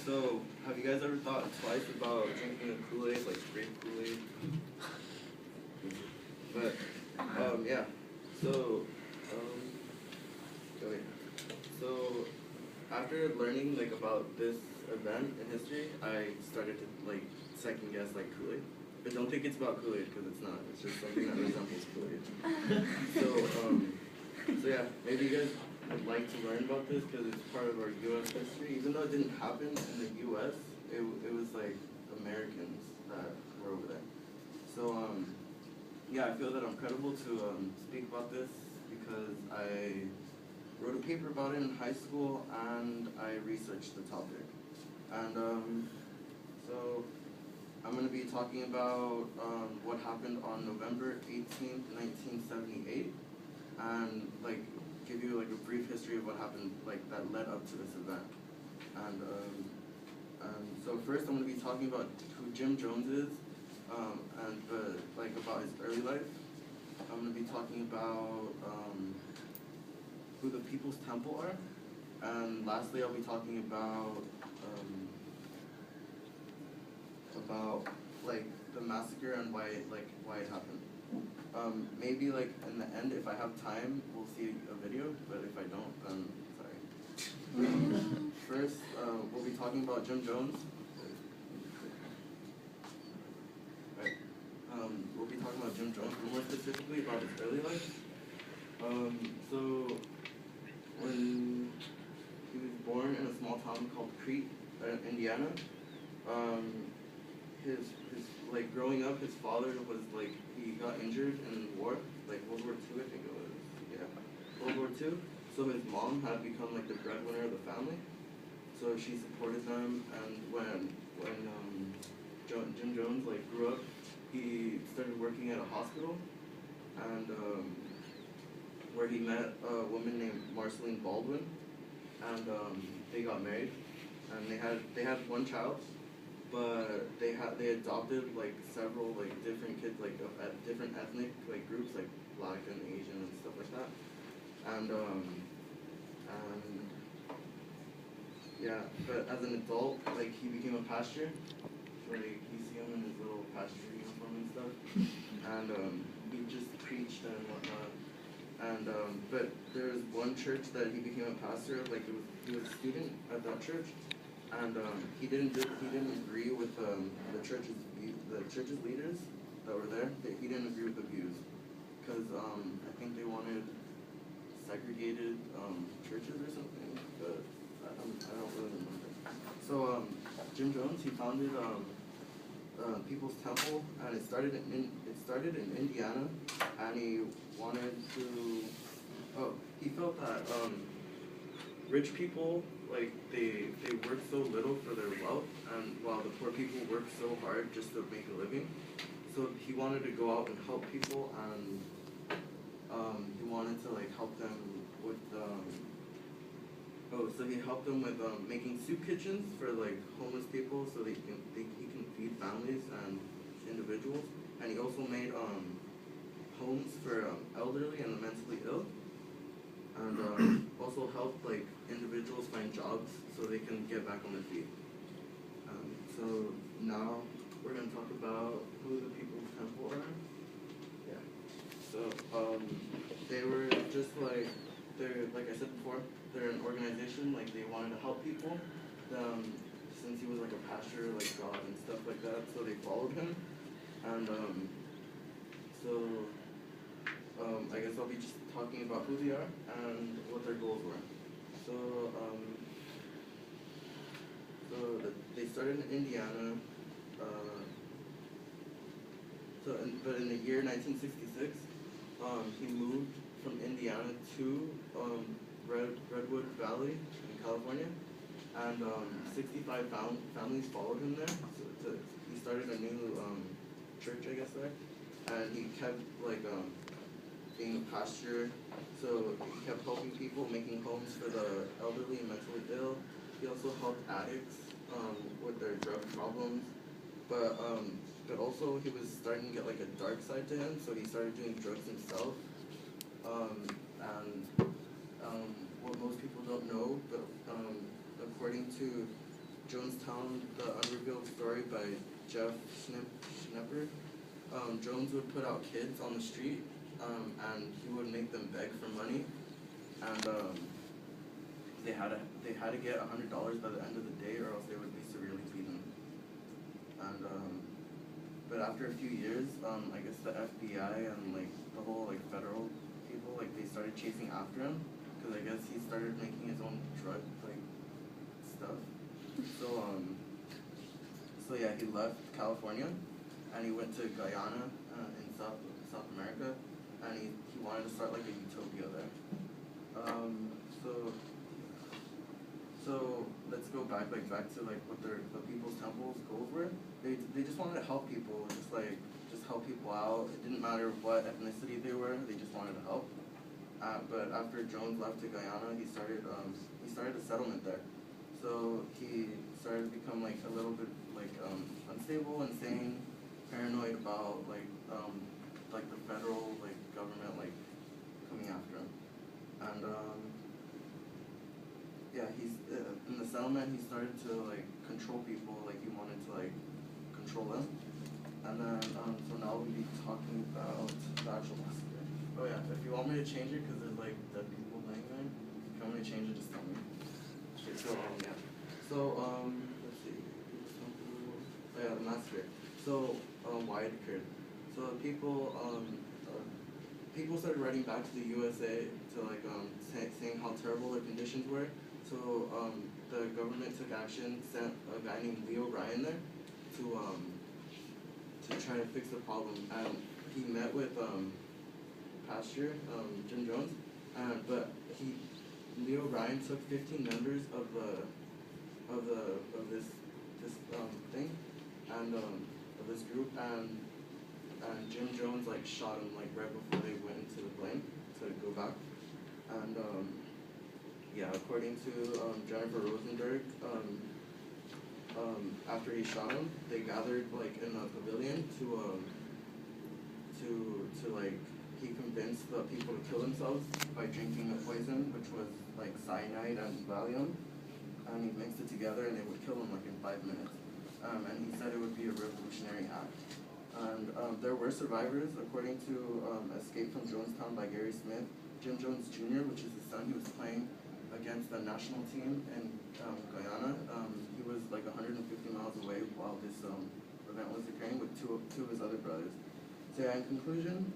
So have you guys ever thought twice about drinking a Kool-Aid, like grape Kool-Aid? But, yeah. So, wait. So, after learning, like, about this event in history, I started to, like, second guess, like, Kool-Aid. But don't think it's about Kool-Aid, because it's not. It's just something that resembles Kool-Aid. So yeah, maybe you guys would like to learn about this, because it's part of our U.S. history. Even though it didn't happen in the U.S., it was, like, Americans that were over there. So, yeah, I feel that I'm credible to speak about this because I wrote a paper about it in high school and I researched the topic. And so I'm going to be talking about what happened on November 18th, 1978, and like give you like a brief history of what happened like that led up to this event. And so first I'm going to be talking about who Jim Jones is. And like about his early life. I'm going to be talking about who the People's Temple are, and lastly I'll be talking about like the massacre and why it happened. Maybe like in the end, if I have time, we'll see a video, but if I don't, then sorry. First, we'll be talking about Jim Jones. We'll be talking about Jim Jones, but more specifically about his early life. So when he was born in a small town called Crete, Indiana, his like growing up, his father was like he got injured in war, like World War II, I think it was. Yeah, World War II. So his mom had become like the breadwinner of the family. So she supported them, and when Jim Jones like grew up, he started working at a hospital, and where he met a woman named Marceline Baldwin, and they got married, and they had one child, but they adopted like several like different kids like of different ethnic like groups like Black and Asian and stuff like that, and yeah, but as an adult like he became a pastor. Like you see him in his little pastor uniform and stuff, and he just preached and whatnot. And but there was one church that he became a pastor of. Like he was a student at that church, and he didn't agree with the church's leaders that were there. He didn't agree with the views because I think they wanted segregated churches or something, but I don't really remember. So Jim Jones, he founded People's Temple, and it started in Indiana, and he wanted to. He felt that rich people like they work so little for their wealth, and while the poor people work so hard just to make a living. So he wanted to go out and help people, and he wanted to like help them with. So he helped them with making soup kitchens for like homeless people, so he can feed families and individuals. And he also made homes for elderly and the mentally ill, and also helped like individuals find jobs so they can get back on their feet. So now we're gonna talk about who the People's Temple are. Yeah. So they were just like like I said before. They're an organization, like they wanted to help people, since he was like a pastor, like God and stuff like that, so they followed him, and I guess I'll be just talking about who they are and what their goals were. So they started in Indiana, but in the year 1966, he moved from Indiana to Redwood Valley in California, and 65 families followed him there. So he started a new church, I guess, there, and he kept like being a pastor. So he kept helping people, making homes for the elderly and mentally ill. He also helped addicts with their drug problems, but also he was starting to get like a dark side to him. So he started doing drugs himself, and what most people don't know, but according to Jonestown, The Unrevealed Story by Jeff Schnepper. Jones would put out kids on the street, and he would make them beg for money, and they had to get $100 by the end of the day, or else they would be severely beaten. And but after a few years, I guess the FBI and like the whole like federal people, like they started chasing after him, because I guess he started making his own drug like stuff. So yeah, he left California, and he went to Guyana in South America, and he wanted to start like a utopia there. So let's go back to like what the People's Temple's goals were. They just wanted to help people, just help people out. It didn't matter what ethnicity they were. They just wanted to help. But after Jones left to Guyana, he started a settlement there. So he started to become like a little bit like unstable, insane, paranoid about like the federal like government like coming after him. And yeah, he's in the settlement. He started to like control people. Like he wanted to like control them. And then so now we'll be talking about the actual massacre. Oh yeah, if you want me to change it because there's like dead people laying there, if you want me to change it, just tell me. Yeah. So let's see. Oh yeah, the massacre. So why it occurred. So people started writing back to the USA to like saying how terrible the conditions were. So the government took action, sent a guy named Leo Ryan there to try to fix the problem. And he met with Pastor Jim Jones, but Leo Ryan took 15 members of this thing and of this group, and Jim Jones like shot him like right before they went into the plane to go back. And yeah, according to Jennifer Rosenberg, after he shot him, they gathered like in a pavilion to like, he convinced the people to kill themselves by drinking a poison which was like cyanide and Valium, and he mixed it together and they would kill him like in 5 minutes. And he said it would be a revolutionary act. And there were survivors, according to Escape from Jonestown by Gary Smith. Jim Jones Jr., which is his son, he was playing against the national team in Guyana. He was like 150 miles away while this event was occurring with two of his other brothers. So yeah, in conclusion,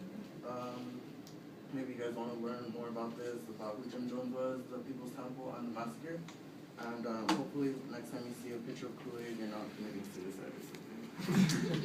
maybe you guys want to learn more about this, about who Jim Jones was, the People's Temple, and the massacre. And hopefully next time you see a picture of Kool-Aid, you're not committing suicide or something.